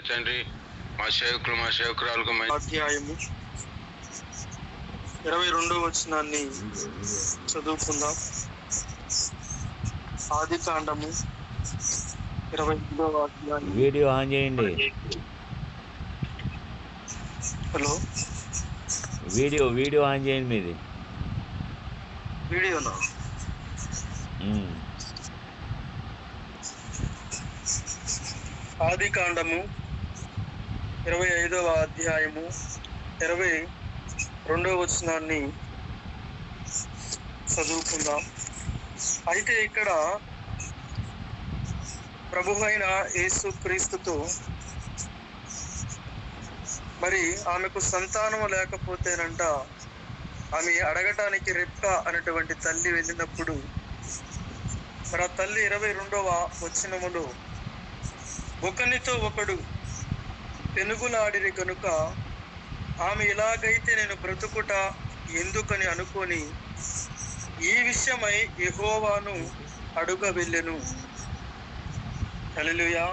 తండ్రి, మా సేవకురాలకు అధ్యాయము 22వ వచనాన్ని చదువుకుందాం. ఆది కాండము 22వ అధ్యాయం. వీడియో ఆన్ చేయండి. హలో, వీడియో ఆన్ చేయండి మీది. వీడియోనా? ఆది కాండము 25వ అధ్యాయము 22వ వచనాన్ని చదువుకుందాం. అయితే ఇక్కడ ప్రభువైన యేసు క్రీస్తుతో మరి ఆమెకు సంతానం లేకపోతేనంట ఆమె అడగటానికి రెప్కా అనేటువంటి తల్లి వెళ్ళినప్పుడు మరి ఆ తల్లి 22వ వచనములో ఒకనితో ఒకడు పెనుగులాడిరి కనుక ఆమె ఇలాగైతే నేను బ్రతుకుట ఎందుకని అనుకొని ఈ విషయమై యెహోవాను అడుగ వెళ్ళెను. హల్లెలూయా,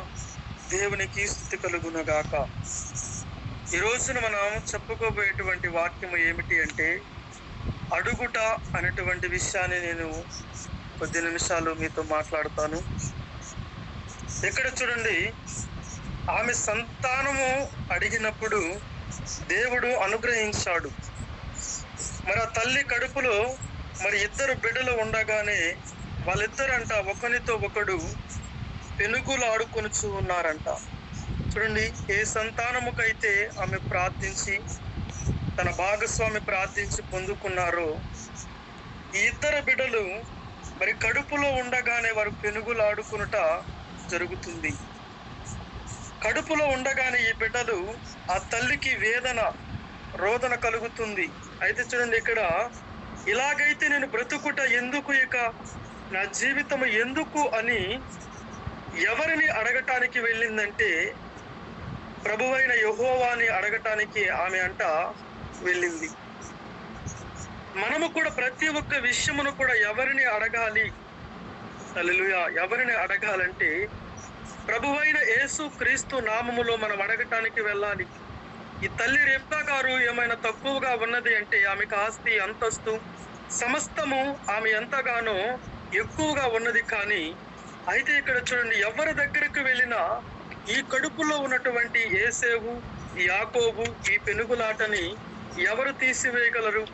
దేవునికి స్తుతి కలుగునగాక. ఈ రోజున మనం చెప్పుకోబోయేటువంటి వాక్యము ఏమిటి అంటే అడుగుట అనేటువంటి విషయాన్ని నేను కొద్ది నిమిషాలు మీతో మాట్లాడతాను. ఇక్కడ చూడండి, ఆమె సంతానము అడిగినప్పుడు దేవుడు అనుగ్రహించాడు. మరి ఆ తల్లి కడుపులో మరి 2 బిడ్డలు ఉండగానే వాళ్ళిద్దరంట ఒకనితో ఒకడు పెనుగులాడుకొనుచు ఉన్నారంట. చూడండి, ఏ సంతానముకైతే ఆమె ప్రార్థించి తన భాగస్వామి ప్రార్థించి పొందుకున్నారో ఈ 2 బిడ్డలు మరి కడుపులో ఉండగానే వారు పెనుగులాడుకునుట జరుగుతుంది. కడుపులో ఉండగానే ఈ బిడ్డలు ఆ తల్లికి రోదన కలుగుతుంది. అయితే చూడండి, ఇక్కడ ఇలాగైతే నేను బ్రతుకుట ఎందుకు, ఇక నా జీవితం ఎందుకు అని ఎవరిని అడగటానికి వెళ్ళిందంటే ప్రభువైన యెహోవాని అడగటానికి ఆమె అంట వెళ్ళింది. మనము కూడా ప్రతి ఒక్క విషయమును కూడా ఎవరిని అడగాలి? హల్లెలూయా, ఎవరిని అడగాలంటే ప్రభువైన యేసు క్రీస్తు నామములో మనం అడగటానికి వెళ్ళాలి. ఈ తల్లి రెప్కా గారు ఏమైనా తక్కువగా ఉన్నది అంటే ఆమెకు ఆస్తి అంతస్తు సమస్తము ఆమె ఎంతగానో ఎక్కువగా ఉన్నది. కానీ అయితే ఇక్కడ చూడండి, ఎవరి దగ్గరకు వెళ్ళినా ఈ కడుపులో ఉన్నటువంటి యేసేవు, యాకోబు ఈ పెనుగులాటని ఎవరు తీసివేయగలరు?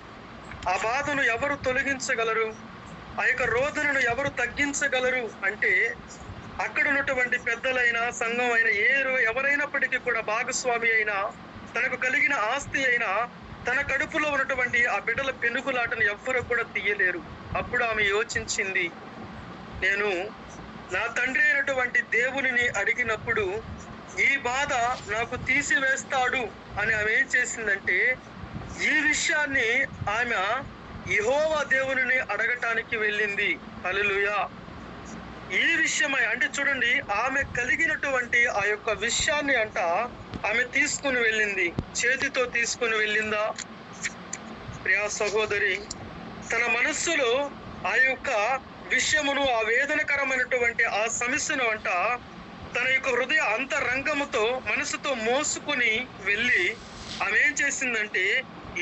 ఆ బాధను ఎవరు తొలగించగలరు? ఆ యొక్క రోదనను ఎవరు తగ్గించగలరు అంటే అక్కడ ఉన్నటువంటి పెద్దలైనా సంఘం అయినా ఎవరైనప్పటికీ కూడా భాగస్వామి అయినా తనకు కలిగిన ఆస్తి అయినా తన కడుపులో ఉన్నటువంటి ఆ బిడ్డల పెనుగులాటను ఎవ్వరు కూడా తీయలేరు. అప్పుడు ఆమె యోచించింది, నేను నా తండ్రి అయినటువంటి దేవునిని అడిగినప్పుడు ఈ బాధ నాకు తీసివేస్తాడు అని ఆమె ఏం చేసిందంటే ఈ విషయాన్ని ఆమె యెహోవా దేవునిని అడగటానికి వెళ్ళింది. హల్లెలూయా. ఈ విషయమై అంటే చూడండి, ఆమె కలిగినటువంటి ఆ యొక్క విషయాన్ని అంట ఆమె తీసుకుని వెళ్ళింది. చేతితో తీసుకుని వెళ్ళిందా? ప్రియా సహోదరి, తన మనస్సులో ఆ యొక్క విషయమును, ఆ వేదనకరమైనటువంటి ఆ సమస్యను అంట తన యొక్క హృదయ అంతరంగముతో మనసుతో మోసుకుని వెళ్ళి ఆమె ఏం చేసిందంటే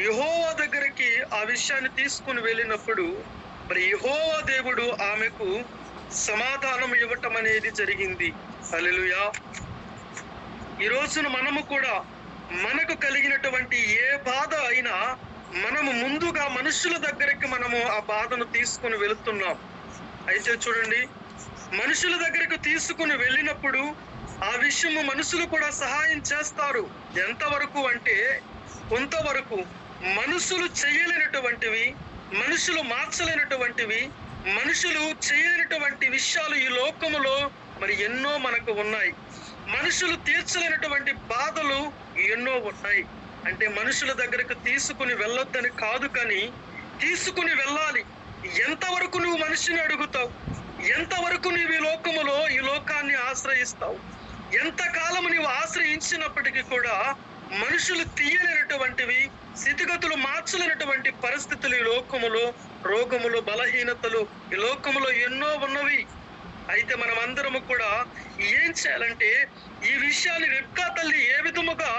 యెహోవా దగ్గరికి ఆ విషయాన్ని తీసుకుని వెళ్ళినప్పుడు మరి యెహోవా దేవుడు ఆమెకు సమాధానం ఇవ్వటం అనేది జరిగింది. హల్లెలూయా. ఈ రోజున మనము కూడా మనకు కలిగినటువంటి ఏ బాధ అయినా మనము ముందుగా మనుషుల దగ్గరికి మనము ఆ బాధను తీసుకుని వెళుతున్నాం. అయితే చూడండి, మనుషుల దగ్గరకు తీసుకుని వెళ్ళినప్పుడు ఆ విషయము మనుషులు కూడా సహాయం చేస్తారు. ఎంతవరకు అంటే కొంతవరకు. మనుషులు చేయలేనటువంటివి, మనుషులు మార్చలేనటువంటివి, మనుషులు చేయలేనటువంటి విషయాలు ఈ లోకములో మరి ఎన్నో మనకు ఉన్నాయి. మనుషులు తీర్చలేనటువంటి బాధలు ఎన్నో ఉన్నాయి. అంటే మనుషుల దగ్గరకు తీసుకుని వెళ్ళొద్దని కాదు, కానీ తీసుకుని వెళ్ళాలి. ఎంతవరకు నువ్వు మనిషిని అడుగుతావు? ఎంతవరకు నువ్వు ఈ లోకాన్ని ఆశ్రయిస్తావు? ఎంతకాలము నువ్వు ఆశ్రయించినప్పటికీ కూడా మనుషులు తీయలేనటువంటివి, స్థితిగతులు మార్చలేనటువంటి పరిస్థితులు ఈ లోకములో, రోగములు, బలహీనతలు ఈ లోకములో ఎన్నో ఉన్నవి. అయితే మనం అందరము కూడా ఏం చేయాలంటే ఈ విషయాన్ని రెబ్కా తల్లి ఏ విధముగా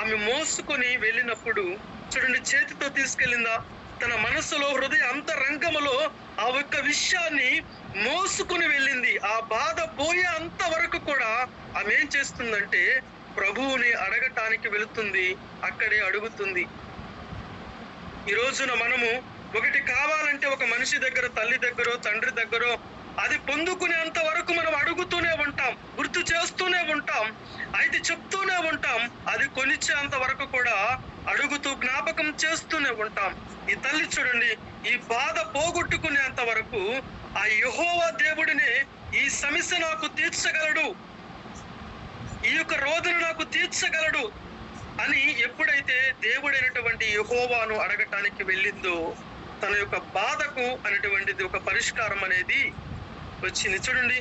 ఆమె మోసుకొని వెళ్ళినప్పుడు చూడండి, చేతితో తీసుకెళ్ళిందా? తన మనసులో హృదయ అంతరంగములో ఆ ఒక్క విషయాన్ని మోసుకుని వెళ్ళింది. ఆ బాధ పోయే అంత వరకు కూడా ఆమె ఏం చేస్తుందంటే ప్రభువుని అడగటానికి వెళుతుంది, అక్కడే అడుగుతుంది. ఈ రోజున మనము ఒకటి కావాలంటే ఒక మనిషి దగ్గర, తల్లి దగ్గర, తండ్రి దగ్గర అది పొందుకునేంత వరకు మనం అడుగుతూనే ఉంటాం, గుర్తు చేస్తూనే ఉంటాం, అయితే చెప్తూనే ఉంటాం. అది కొనిచ్చేంత వరకు కూడా అడుగుతూ జ్ఞాపకం చేస్తూనే ఉంటాం. ఈ తల్లి చూడండి, ఈ బాధ పోగొట్టుకునేంత వరకు ఆ యెహోవా దేవుడిని ఈ సమస్య నాకు తీర్చగలడు, ఈ యొక్క రోదన నాకు తీర్చగలడు అని ఎప్పుడైతే దేవుడైనటువంటి యెహోవాను అడగటానికి వెళ్ళిందో తన యొక్క బాధకు అనేటువంటిది ఒక పరిష్కారం అనేది వచ్చింది. చూడండి,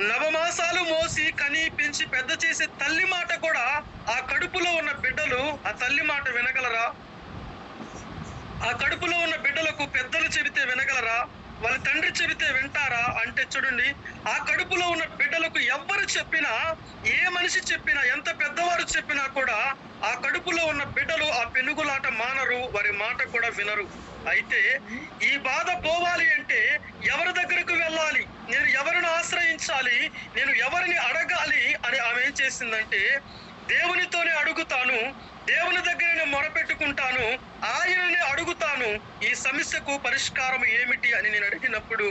నవమాసాలు మోసి కని పెంచి పెద్ద చేసే తల్లి మాట కూడా, ఆ కడుపులో ఉన్న బిడ్డలు ఆ తల్లి మాట వినగలరా? ఆ కడుపులో ఉన్న బిడ్డలకు పెద్దలు చెబితే వినగలరా? వాళ్ళ తండ్రి చెబితే వింటారా? అంటే చూడండి, ఆ కడుపులో ఉన్న బిడ్డలకు ఎవ్వరు చెప్పినా, ఏ మనిషి చెప్పినా, ఎంత పెద్దవారు చెప్పినా కూడా ఆ కడుపులో ఉన్న బిడ్డలు ఆ పెనుగులాట మానరు, వారి మాట కూడా వినరు. అయితే ఈ బాధ పోవాలి అంటే ఎవరి దగ్గరకు వెళ్ళాలి, నేను ఎవరిని ఆశ్రయించాలి, నేను ఎవరిని అడగాలి అని ఆమె ఏం చేసిందంటే, దేవునితోనే అడుగుతాను, దేవుని దగ్గర నేను మొరపెట్టుకుంటాను, ఆయననే అడుగుతాను, ఈ సమస్యకు పరిష్కారం ఏమిటి అని నేను అడిగినప్పుడు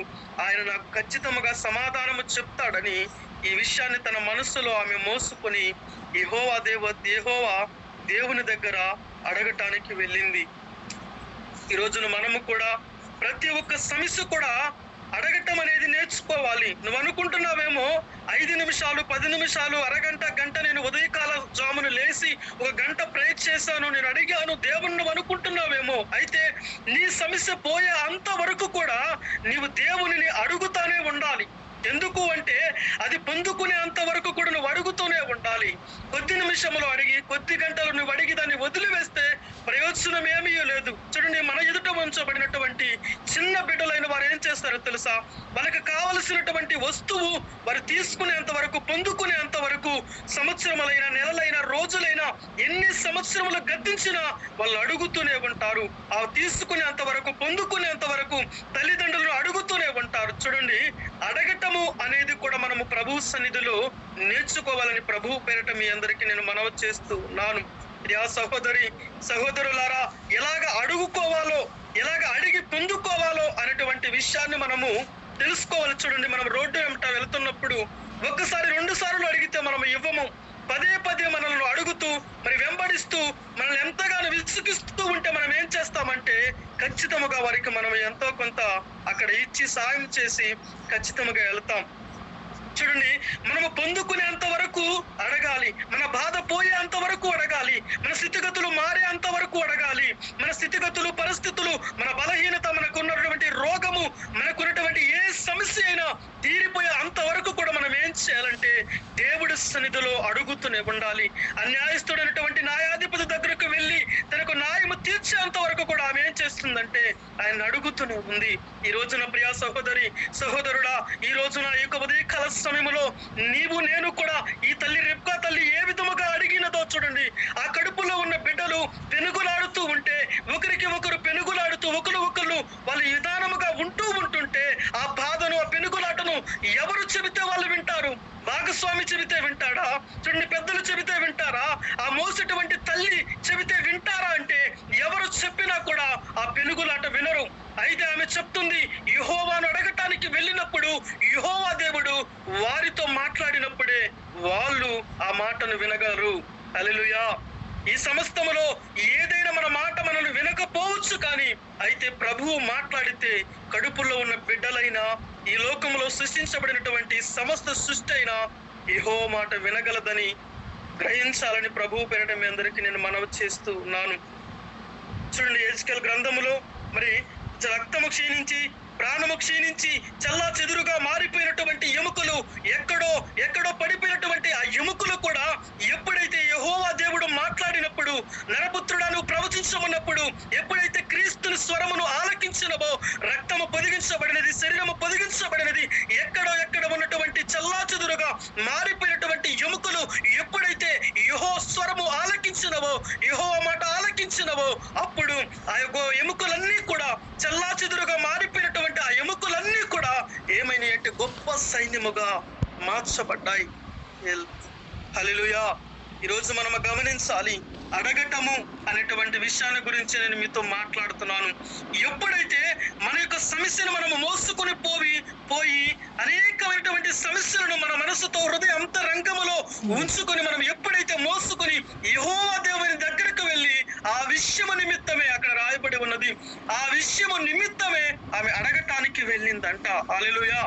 ఆయన నాకు ఖచ్చితంగా సమాధానము చెప్తాడని ఈ విషయాన్ని తన మనస్సులో ఆమె మోసుకొని యెహోవా దేవుని దగ్గర అడగటానికి వెళ్ళింది. ఈ రోజున మనము కూడా ప్రతి ఒక్క సమస్య కూడా అడగటం అనేది నేర్చుకోవాలి. నువ్వు అనుకుంటున్నావేమో 5 నిమిషాలు, 10 నిమిషాలు, అరగంట, గంట నేను ఉదయకాల జామును లేచి 1 గంట ప్రేయర్ చేశాను, నేను అడిగాను దేవుణ్ణి, నువ్వు అనుకుంటున్నావేమో. అయితే నీ సమస్య పోయే అంత వరకు కూడా నీవు దేవునిని అడుగుతానే ఉండాలి. ఎందుకు అంటే అది పొందుకునే అంత వరకు కూడా నువ్వు అడుగుతూనే ఉండాలి. కొద్ది నిమిషంలో అడిగి, కొద్ది గంటలు నువ్వు అడిగి దాన్ని వదిలివేస్తే ప్రయోజనం ఏమీ లేదు. చూడండి, మన ఎదుట ఉంచబడినటువంటి చిన్న బిడ్డలైన వారు ఏం చేస్తారో తెలుసా? వాళ్ళకి కావలసినటువంటి వస్తువు వారు తీసుకునేంత వరకు, పొందుకునేంత వరకు సంవత్సరములైనా, నెలలైనా, రోజులైనా, ఎన్ని సంవత్సరములు గద్దించినా వాళ్ళు అడుగుతూనే ఉంటారు. ఆ తీసుకునేంత వరకు, పొందుకునేంత వరకు తల్లిదండ్రులను అడుగుతూనే ఉంటారు. చూడండి, అడగటము అనేది కూడా మనము ప్రభు సన్నిధిలో నేర్చుకోవాలని ప్రభు పేరిట మీ అందరికీ నేను మనవి చేస్తూ ఉన్నాను. ప్రియా సహోదరులారా, ఎలాగ అడుగుకోవాలో, ఎలాగ అడిగి పొందుకోవాలో అనేటువంటి విషయాన్ని మనము తెలుసుకోవాలి. చూడండి, మనం రోడ్డు వెంట వెళ్తున్నప్పుడు ఒక్కసారి 2 సార్లు అడిగితే మనం ఇవ్వము. పదే మనల్ని అడుగుతూ, మరి వెంబడిస్తూ, మనల్ని ఎంతగానో విసుగిస్తూ ఉంటే మనం ఏం చేస్తామంటే ఖచ్చితంగా వారికి మనం ఎంతో కొంత అక్కడ ఇచ్చి సాయం చేసి ఖచ్చితంగా వెళ్తాం. చూడండి, మనము పొందుకునేంత వరకు అడగాలి, మన బాధ పోయేంత వరకు అడగాలి, మన స్థితిగతులు మారేంత వరకు అడగాలి. మన స్థితిగతులు, పరిస్థితులు, మన బలహీనత, మనకున్నటువంటి రోగము, మనకున్నటువంటి ఏ సమస్య అయినా తీరిపోయే అంతవరకు కూడా మనం ఏం చేయాలంటే దేవుడి సన్నిధిలో అడుగుతూనే ఉండాలి. అన్యాయస్తుడైనటువంటి న్యాయాధిపతి దగ్గరకు వెళ్ళి తనకు న్యాయము తీర్చేంత వరకు కూడా ఆమె ఏం చేస్తుందంటే ఆయన అడుగుతూనే ఉంది. ఈ రోజున ప్రియా సహోదరుడా, ఈ రోజున ఈ యొక్క ఉదయకాల సమయంలో నీవు నేను కూడా ఈ తల్లి రెబ్కా తల్లి ఏ విధముగా అడిగినదో చూడండి. ఆ కడుపులో ఉన్న బిడ్డలు పెనుగులాడుతూ ఉంటే, ఒకరికి ఒకరు పెనుగులాడుతూ ఒకరు వాళ్ళ విధానముగా ఉంటుంటే ఆ బాధను, ఆ పెనుగులాటను ఎవరు చెబితే వాళ్ళు వింటారు? భాగస్వామి చెబితే వింటాడా? చూడండి, పెద్దలు చెబితే వింటారా? ఆ మోసేటువంటి తల్లి చెబితే వింటారా? అంటే ఎవరు చెప్పినా కూడా ఆ పెనుగులాట వినరు. అయితే ఆమె చెప్తుంది, యెహోవాను అడగటానికి వెళ్ళినప్పుడు యెహోవా దేవుడు వారితో మాట్లాడినప్పుడే వాళ్ళు ఆ మాటను వినగలరు. హల్లెలూయా. ఈ సమస్తములో ఏదైనా మన మాట మనల్ని వినకపోవచ్చు, కానీ అయితే ప్రభువు మాట్లాడితే కడుపులో ఉన్న బిడ్డలైనా, ఈ లోకంలో సృష్టించబడినటువంటి సమస్త సృష్టి అయినా యెహోవా మాట వినగలదని గ్రహించాలని ప్రభువు పేరిట మీ అందరికీ నేను మనవి చేస్తూ ఉన్నాను. చూడండి, యెహెజ్కేలు గ్రంథములో మరి రక్తము క్షీణించి, ప్రాణము క్షీణించి, చల్లా చెదురుగా మారిపోయినటువంటి ఎముకలు, ఎక్కడో పడిపోయినటువంటి ఆ ఎముకలు కూడా ఎప్పుడైతే యెహోవా దేవుడు మాట్లాడినప్పుడు, నరపుత్రుడా నువ్వు ఆలోచించమన్నప్పుడు ఎప్పుడైతే క్రీస్తుని స్వరమును ఆలకించినవో రక్తము పొదిగించబడినది, శరీరము పొదిగించబడినది, ఎక్కడ ఉన్నటువంటి చల్లాచెదురుగా మారిపోయినటువంటి ఎముకలు ఎప్పుడైతే యెహోవా స్వరము ఆలకించినవో, యెహోవా మాట ఆలకించినవో అప్పుడు ఆ యొక్క ఎముకలన్నీ కూడా చల్లాచెదురుగా మారిపోయినటువంటి ఆ ఎముకలన్నీ కూడా ఏమైనా అంటే గొప్ప సైన్యముగా మార్చబడ్డాయి. హల్లెలూయా. ఈరోజు మనము గమనించాలి, అడగటము అనేటువంటి విషయాన్ని గురించి నేను మీతో మాట్లాడుతున్నాను. ఎప్పుడైతే మన యొక్క సమస్యను మనము మోసుకొని పోయి అనేకమైనటువంటి సమస్యలను మన మనసుతో హృదయ అంతరంగములో ఉంచుకొని మనం ఎప్పుడైతే మోసుకొని యెహోవా దేవుని దగ్గరకు వెళ్ళి ఆ విషయము నిమిత్తమే, అక్కడ రాయబడి ఉన్నది, ఆ విషయము నిమిత్తమే ఆమె అడగటానికి వెళ్ళిందంట. హల్లెలూయా.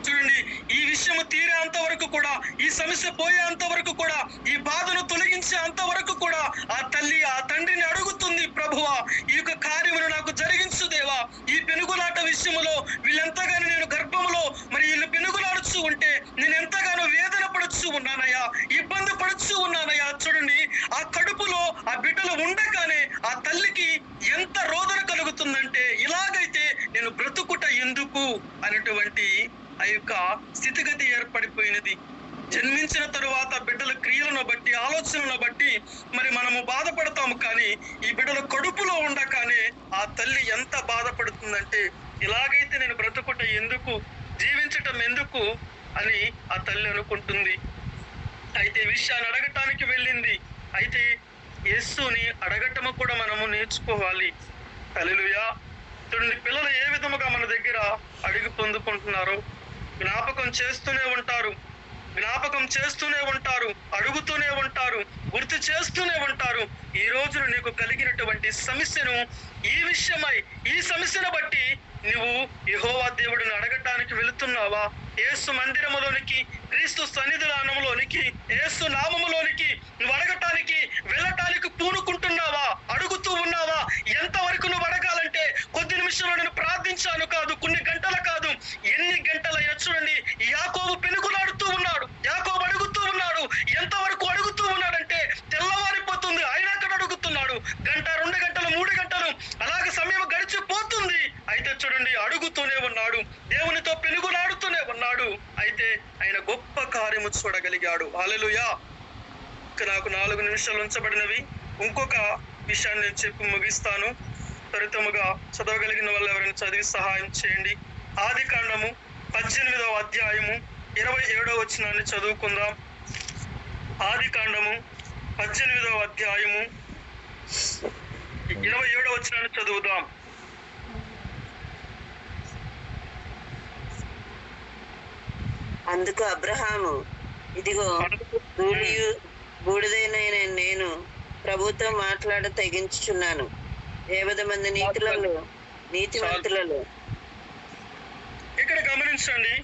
చూడండి, ఈ విషయము తీరేంత వరకు కూడా, ఈ సమస్య పోయేంత వరకు కూడా, ఈ బాధను తొలగించేంత వరకు కూడా ఆ తల్లి ఆ తండ్రిని అడుగుతుంది, ప్రభువా ఈ యొక్క కార్యమును నాకు జరిగించు దేవా. ఈ పెనుగులాట విషయములో వీళ్ళెంతగానో నేను గర్భములో మరి వీళ్ళు పెనుగులాడుచు ఉంటే నేను ఎంతగానో వేదన పడుచు ఉన్నానయ్యా, ఇబ్బంది పడుచు ఉన్నానయ్యా. చూడండి, ఆ కడుపులో ఆ బిడ్డలు ఉండగానే ఆ తల్లికి ఎంత రోదన కలుగుతుందంటే, ఇలాగైతే నేను బ్రతుకుట ఎందుకు అనేటువంటి ఆ యొక్క స్థితిగతి ఏర్పడిపోయినది. జన్మించిన తరువాత బిడ్డల క్రియలను బట్టి, ఆలోచనలను బట్టి మరి మనము బాధపడతాము, కానీ ఈ బిడ్డల కడుపులో ఉండగానే ఆ తల్లి ఎంత బాధపడుతుందంటే, ఇలాగైతే నేను బ్రతుకుట ఎందుకు, జీవించటం ఎందుకు అని ఆ తల్లి అనుకుంటుంది. అయితే ఈ విషయాన్ని అడగటానికి వెళ్ళింది. అయితే యేసుని అడగటము కూడా మనము నేర్చుకోవాలి. హల్లెలూయా. చూడండి, పిల్లలు ఏ విధముగా మన దగ్గర అడిగి పొందుకుంటున్నారో జ్ఞాపకం చేస్తూనే ఉంటారు, అడుగుతూనే ఉంటారు, గుర్తు చేస్తూనే ఉంటారు. ఈ రోజున నీకు కలిగినటువంటి సమస్యను, ఈ సమస్యను బట్టి నువ్వు యెహోవా దేవుడిని అడగటానికి వెళుతున్నావా? యేసు మందిరములోనికి, క్రీస్తు సన్నిధానములోనికి, యేసు నామములోనికి నువ్వు అడగటానికి వెళ్ళటానికి పూనుకుంటున్నావా? అడుగుతూ ఉన్నావా? ఎంతవరకు నువ్వు అడగాలంటే, కొద్ది నిమిషంలో నేను ప్రార్థించాను కాదు, కొన్ని గంటలు కాదు, ఎన్ని గంటలైనా. చూడండి, యాకోబు పెనుగులాడుతూ ఉన్నాడు, యాకోబు అడుగుతూ ఉన్నాడు. ఎంతవరకు అడుగుతూ ఉన్నాడంటే తెల్లవారిపోతుంది, అయినా అక్కడ అడుగుతున్నాడు. గంట, 2 గంటలు, 3 గంటలు అలాగే సమయం గడిచిపోతుంది. అయితే చూడండి, అడుగుతూనే ఉన్నాడు, దేవునితో పెనుగులాడుతూనే ఉన్నాడు. అయితే ఆయన గొప్ప కార్యము చూడగలిగాడు. హల్లెలూయా. నాకు 4 నిమిషాలు ఉంచబడినవి. ఇంకొక విషయాన్ని నేను చెప్పి ముగిస్తాను. త్వరితముగా చదవగలిగిన వాళ్ళు ఎవరైనా చదివి సహాయం చేయండి. ఆదికాండము 18వ అధ్యాయము 27వ వచనాన్ని చదువుకుందాం. ఆదికాండము 18వ అధ్యాయము 27వ వచనాన్ని చదువుదాం. అందుకు అబ్రహాము, ఇదిగో బూడిదైన నేను ప్రభుతో మాట్లాడ తెగించుచున్నాను. 70 మంది నీతిమంతులలో. ఇక్కడ గమనించండి,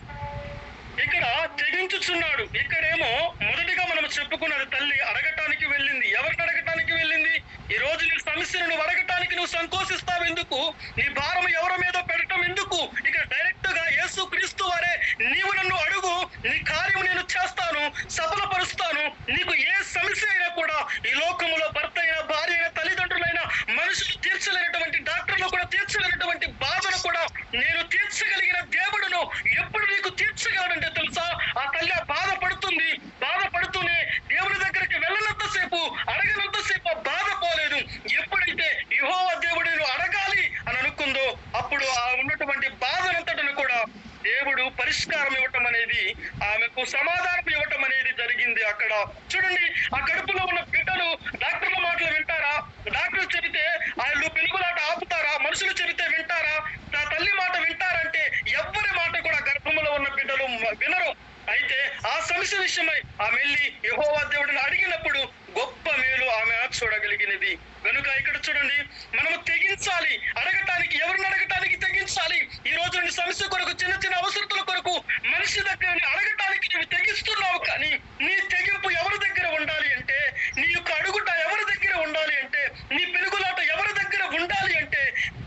ఇక్కడ తెగించుచున్నాడు. ఇక్కడేమో మొదటిగా మనం చెప్పుకున్నది, తల్లి అడగటానికి వెళ్ళింది. ఎవరిని అడగటానికి వెళ్ళింది? ఈ రోజు నీ సమస్యను నువ్వు అడగటానికి నువ్వు సంకోచిస్తావు ఎందుకు? నీ భారం ఎవరి మీద పెట్టడం ఎందుకు? ఇక్కడ డైరెక్ట్ గా యేసు క్రీస్తు వారే, నీవు నన్ను అడుగు, నీ కార్యం నేను చేస్తాను, సఫలపరుస్తాను. నీకు ఏ సమస్య అయినా కూడా, ఈ లోకములో భర్త అయినా, భార్య అయినా, తల్లిదండ్రులైన, మనుషులు తీర్చలేనటువంటి, డాక్టర్లు కూడా తీర్చలేనటువంటి బాధను కూడా నేను తీర్చగలిగిన దేవుడును ఎప్పుడు నీకు తీర్చగలడంటే తెలుసా? ఆ తల్లి బాధపడుతుంది. బాధపడుతూనే దేవుని దగ్గరికి వెళ్ళినంతసేపు, అడగనంతసేపు బాధ పోలేదు. ఎప్పుడైతే యెహోవా దేవుడిని అడగాలి అని అనుకుందో అప్పుడు ఆ ఉన్నటువంటి బాధనంతటను కూడా దేవుడు పరిష్కారం ఇవ్వటం అనేది, ఆమెకు సమాధానం ఇవ్వటం అనేది జరిగింది. అక్కడ చూడండి, ఆ కడుపులో ఉన్న బిడ్డలు డాక్టర్ల మాటలు వింటారా? డాక్టర్లు చెబితే వాళ్ళు పెనుగులాట ఆపుతారా? మనుషులు చెబితే వింటారా? నా తల్లి మాట వింటారంటే ఎవ్వరి మాట కూడా గర్భంలో ఉన్న బిడ్డలు వినరు. అయితే ఆ సమస్య విషయమై ఆమె వెళ్ళి యెహోవా దేవుడిని అడిగినప్పుడు గొప్ప మేలు ఆమె చూడగలిగినది. కనుక ఇక్కడ చూడండి, మనము తెగించాలి అడగటానికి. ఎవరిని అడగటానికి తెగించాలి? ఈ రోజు నీ సమస్య కొరకు, చిన్న చిన్న అవసరతల కొరకు మనిషి దగ్గర అడగటానికి నువ్వు తెగిస్తున్నావు. కానీ నీ తెగింపు ఎవరి దగ్గర ఉండాలి అంటే, నీ యొక్క అడుగుట ఎవరి దగ్గర ఉండాలి అంటే, నీ పెనుగులాట ఎవరి దగ్గర ఉండాలి అంటే,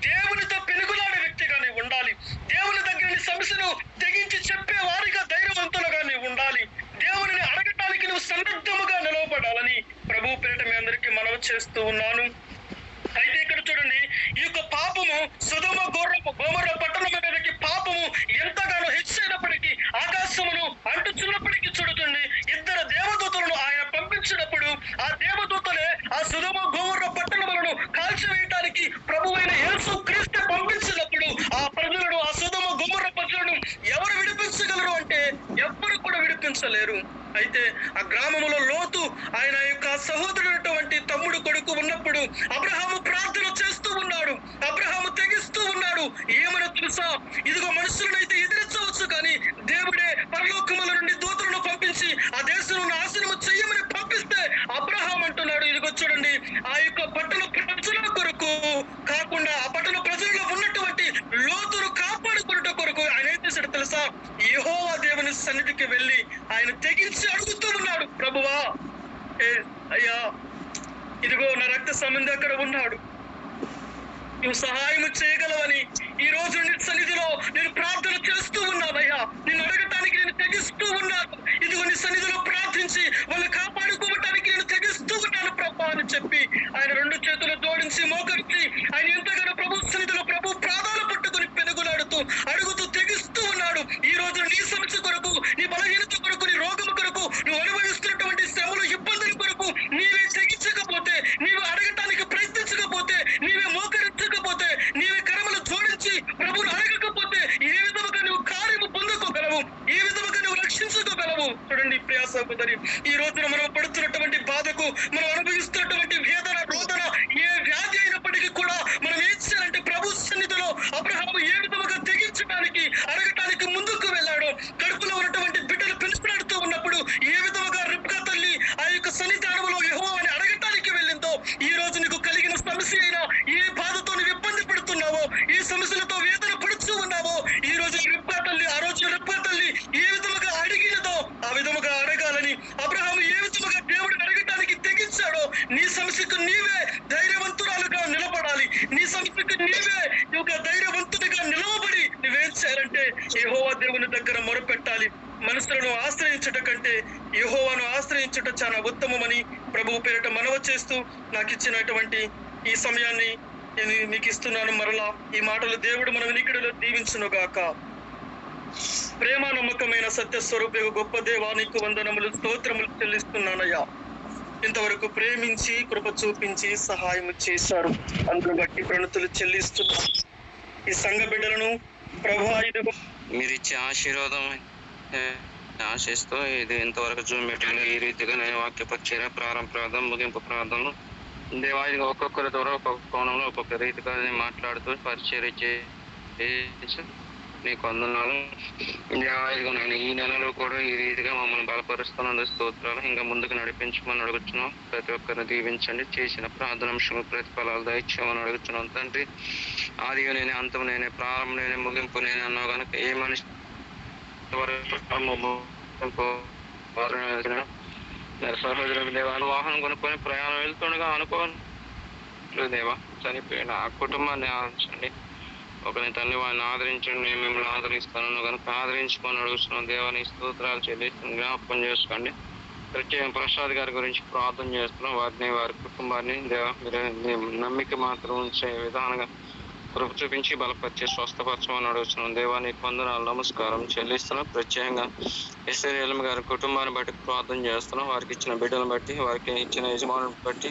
దేవునితో పెనుగులాడే వ్యక్తిగా నీవు ఉండాలి. దేవుని దగ్గర నీ సమస్యను తెగించి చెప్పే వారిగా, ధైర్యవంతులుగా నీవు ఉండాలి. దేవుని అడగటానికి నువ్వు సన్నద్ధముగా నిలవబడాలని ప్రభు పేరిట మీ అందరికీ మనవి చేస్తూ ఉన్నాను. పాపము సొదొమ గొమొర్రా పట్టణం మీదకి పాపము ఎంతగానో హెచ్చైనప్పటికీ ఆకాశమును అంటుచున్నప్పటికీ చూడుతుంది ఇద్దరు దేవదూతలను ఆయన పంపించినప్పుడు ఆ దేవదూతలే ఆ సొదొమ గొమొర్రా పట్టణములను కాల్చివేయడానికి ప్రభువైన యేసు క్రీస్తు పంపించినప్పుడు ఆ ప్రజలను ఆ సొదొమ గొమొర్రా ప్రజలను ఎవరు విడిపించగలరు అంటే ఎవ్వరు కూడా విడిపించలేరు. అయితే ఆ గ్రామములో లోతు ఆయన యొక్క సహోదరుడైనటువంటి తమ్ముడు కొడుకు ఉన్నప్పుడు అబ్రహాము ప్రార్థన చేస్తూ ఉన్నాడు. అబ్రహాము తెగిస్తూ ఉన్నాడు. ఏమని తెలుసా, ఇదిగో మనుషులనైతే ఎదిరించవచ్చు కానీ దేవుడే పరలోకముల నుండి దూతలను పంపించి ఆ దేశం నాశనము చెయ్యమని పంపిస్తే అబ్రహాం అంటున్నాడు, ఇదిగో చూడండి ఆ యొక్క పట్టణ ప్రజల కొరకు కాకుండా ఆ పట్టణ ప్రజల్లో ఉన్నటువంటి లోతును కాపాడుకున్నట కొరకు ఆయన ఏం చేశాడు తెలుసా, యెహోవా దేవుని సన్నిధికి వెళ్ళి ఆయన తెగించి అడుగుతూ ఉన్నాడు, ప్రభువా అయ్యా ఇదిగో నా రక్త సంబంధి అక్కడ ఉన్నాడు, నువ్వు సహాయం చేయగలవని ఈ రోజు నీ సన్నిధిలో నేను ప్రార్థన చేస్తూ ఉన్నానయ్యా, నిన్ను అడగటానికి నేను తెగిస్తూ ఉన్నాను, ఇదిగో నీ సన్నిధిలో ప్రార్థించి వాళ్ళు కాపాడుకోవటానికి నేను తెగిస్తూ ఉన్నాను ప్రభా అని చెప్పి ఆయన రెండు చేతులు జోడించి మోకరించి ఆయన ఎంతగానో ప్రభు సన్నిధిలో ప్రభు ప్రాధాలు పట్టుకుని పెనుగులాడుతూ అడుగుతూ తెగిస్తూ ఉన్నాడు. ఈ రోజు నీ సమస్య కొరకు, నీ బలహీనత కొరకు, నీ రోగం కొరకు, నువ్వు అనుభవిస్తున్నటువంటి శ్రమలు ఇబ్బందుల కొరకు నీవే తెగించకపోతే, నీవు అడగటానికి ప్రయత్నించకపోతే, నీవే మోకరించకపోతే, నీవే కరములు జోడించి ప్రభువును అడగకపోతే ఏ విధముగా నువ్వు కార్యము పొందుకోగలవు, ఏ విధముగా నువ్వు రక్షించుకోగలవు? చూడండి ప్రియ సహోదరి, ఈ రోజున మనం పడుతున్నటువంటి బాధకు, మనం అనుభవిస్తున్నటువంటి వేదన, రోదన, ఏ వ్యాధి అయినప్పటికీ కూడా మనం ఏం చేయాలంటే ప్రభు సన్నిధిలో అబ్రహాము ఏ విధముగా తెగించడానికి అడగటానికి ముందుకు వెళ్ళాడో, కడుపులో ఉన్నటువంటి బిడ్డలు పెంచులాడుతూ ఉన్నప్పుడు ఏ విధముగా రిబ్కా తల్లి ఆ యొక్క సన్నిధానంలో యెహోవాని అడగటానికి వెళ్ళిందో, ఈ రోజు నీకు కలిగిన సమస్య అయినా ఏ బాధతో నువ్వు ఇబ్బంది పడుతున్నావో, ఏ సమస్యలతో వేదన పడుతూ ఉన్నావో, ఈ రోజు రిబ్కా తల్లి, ఆ రోజు రిబ్కా తల్లి ఏ విధముగా అడిగినదో ఆ విధముగా అడగాలని అబ్రహాము ఏ విధముగా దేవుడిని అడగటానికి తెగించాడో, నీ సమస్యకు నీవే ధైర్యవంతురాలుగా నిలబడాలి. నీ సమస్యకు నీవే ఒక ధైర్యవంతుడిగా నిలవబడి నువ్వేం చేయాలంటే యెహోవా దేవుని దగ్గర మొరపెట్టాలి. మనుషులను ఆశ్రయించుట కంటే యెహోవాను ఆశ్రయించుట చాలా ఉత్తమమని ప్రభువు పేరిట మనవి చేస్తూ నాకు ఇచ్చినటువంటి ఈ సమయాన్ని నేను మీకు ఇస్తున్నాను. మరలా ఈ మాటలు దేవుడు మన వినికిడిలో దీవించును గాక. ప్రేమ నమ్మకమైన సత్య స్వరూప గొప్ప దేవా, నీకు వందనములు స్తోత్రములు చెల్లిస్తున్నానయ్యా. ఇంతవరకు ప్రేమించి కృప చూపించి సహాయం చేశారు, అందును బట్టి ప్రణతులు చెల్లిస్తున్నా. ఈ సంఘ బిడ్డలను ప్రభువా ఇదిగో మీరు ఇచ్చే ఆశీర్వాదం ఆశిస్తూ ఇది ఇంతవరకు జూమ్ మీటింగ్ ఈ రీతిగా నేను వాక్య పరిచర్య ప్రారంభం ముగింపు ప్రార్థనలు దేవాదిగా ఒక్కొక్కరి ద్వారా ఒక్కొక్క కోణంలో ఒక్కొక్క రీతిగా మాట్లాడుతూ పరిచర్య చేసి నీకు వందనాలు. దేవాదిగా నేను ఈ నెలలో కూడా ఈ రీతిగా మమ్మల్ని బలపరుస్తున్నందుకు స్తోత్రాలు. ఇంకా ముందుకు నడిపించమని అడుగుతున్నాం. ప్రతి ఒక్కరిని దీవించండి. చేసిన ప్రార్థనాంశము ప్రతిఫలాలు దయచేయమని అడుగుతున్నాం తండ్రి. ఆదిగా నేనే, అంతం నేనే, ప్రారంభం నేనే, ముగింపు నేనే అన్నావు కనుక ఏ మనిషి సహోదరులకు దేవా వాహనం కొనుక్కొని ప్రయాణం వెళ్తుండగా అనుకోను దేవా చనిపోయిన ఆ కుటుంబాన్ని ఆదరించండి. ఒకరి తల్లి వారిని ఆదరించండి. నేను మిమ్మల్ని ఆదరిస్తాను కనుక ఆదరించుకొని అడుగుతున్నాం. దేవాని స్తోత్రాలు చెల్లిస్తున్నాం. జ్ఞాపకం చేసుకోండి. ప్రత్యేక ప్రసాద్ గారి గురించి ప్రార్థన చేస్తున్నాం. వారిని, వారి కుటుంబాన్ని దేవా మీరు నమ్మిక మాత్రం ఉంచే విధానంగా కృప చూపించి బలపరిచి స్వస్థపరచమని అడుగుతున్నాం. దేవానికి వందనాలు నమస్కారం చెల్లిస్తున్నాం. ప్రత్యేకంగా ఎస్ఆర్ఎల్ఎం గారి కుటుంబాన్ని బట్టి ప్రార్థన చేస్తున్నాం. వారికి ఇచ్చిన బిడ్డలను బట్టి, వారికి ఇచ్చిన యజమానులను బట్టి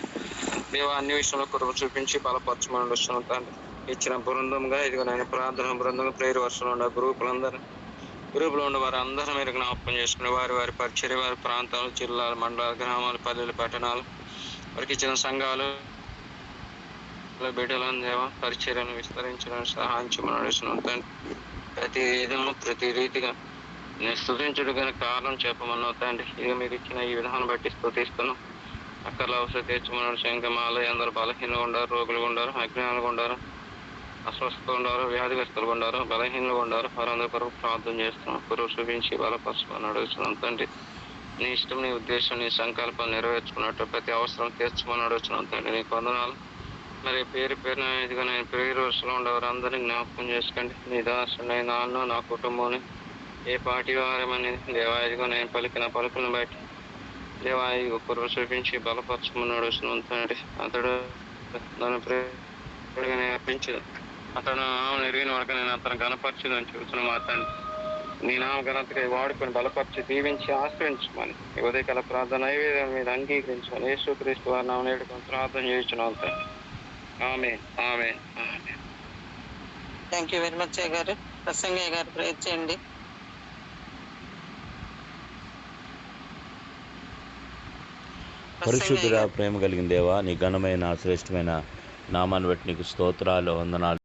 దేవా అన్ని విషయంలో కృప చూపించి బలపరచమని అడుగుతున్నాం. తండ్రి ఇచ్చిన బృందంగా ఇదిగో నేను ప్రార్థన బృందంగా ప్రేయర్ వర్షంలో ఉండే గ్రూపులో ఉండే వారు అందరూ మీరు జ్ఞాపకం చేసుకుని వారి వారి పరిచర్య, వారి ప్రాంతాలు, జిల్లాలు, మండలాలు, గ్రామాలు, పల్లెలు, పట్టణాలు, వారికి ఇచ్చిన సంఘాలు బిడ్డలను దేవ పరిచర్యను విస్తరించడానికి సహాయం చేయమని అడుగుతున్నాం. తండ్రి ప్రతి విధంలో ప్రతి రీతిగా నేను స్తుతించుడు గల కారణం చెప్పమన్నావు తండ్రి. ఇక మీరు ఇచ్చిన ఈ విధానం బట్టి స్తుతిస్తున్నాం. అక్కర్ల అవసరం తీర్చమన్నాడు. శంకమాల అందరూ బలహీనంగా ఉండారు, రోగులుగా ఉండారు, అజ్ఞానులుగా ఉండారు, అస్వస్థ ఉండారు, వ్యాధిగ్రస్తులుగా ఉండారు, బలహీనంగా ఉండారు. వారందరి కొరకు ప్రార్థన చేస్తున్నాం. గురువు చూపించి బలపరచమని అడుగుతున్నాం తండ్రి. నీ ఇష్టం, నీ ఉద్దేశం, నీ సంకల్పం నెరవేర్చుకున్నట్టు ప్రతి అవసరం తీర్చమని అడుగుతున్నాం తండ్రి. నీకు వందనాలు. మరి పేరు పేరున ఇదిగా నేను ప్రేయర్ వర్షంలో ఉండేవారు అందరినీ జ్ఞాపకం చేసుకోండి. నీ దాసుని, నాన్న, నా కుటుంబాన్ని ఏ పాటి వారమని దేవాదిగా నేను పలికిన పలుకులను బట్టి దేవాది కృప చూపించి బలపరచమని అడుగుతున్నాం తండ్రి. అతడు నన్ను ప్రేమగా నేర్పించు అతను ఎరిగిన వరకు నేను అతను గణపరిచిందని చూసిన మా తండ్రి నీ నామ ఘనతగా వాడుకొని బలపరిచి దీవించి ఆశ్రయించమని ఈ ఉదయకాల ప్రార్థన నైవేద్యం మీద అంగీకరించమని యేసుక్రీస్తు వారి నామమున వేడుకొని ప్రార్థన చేయించున్నాం తండ్రి. ఆమేన్ ఆమేన్ ఆమేన్. థ్యాంక్ యూ వెరీ మచ్ గారు. ప్రసంగయ్య గారు ప్రేర్ చేయండి. పరిశుద్ధుడా, ప్రేమ కలిగిన దేవా, నీ ఘనమైన శ్రేష్టమైన నామాన్ని బట్టి నీకు స్తోత్రాలు, వందనాలు.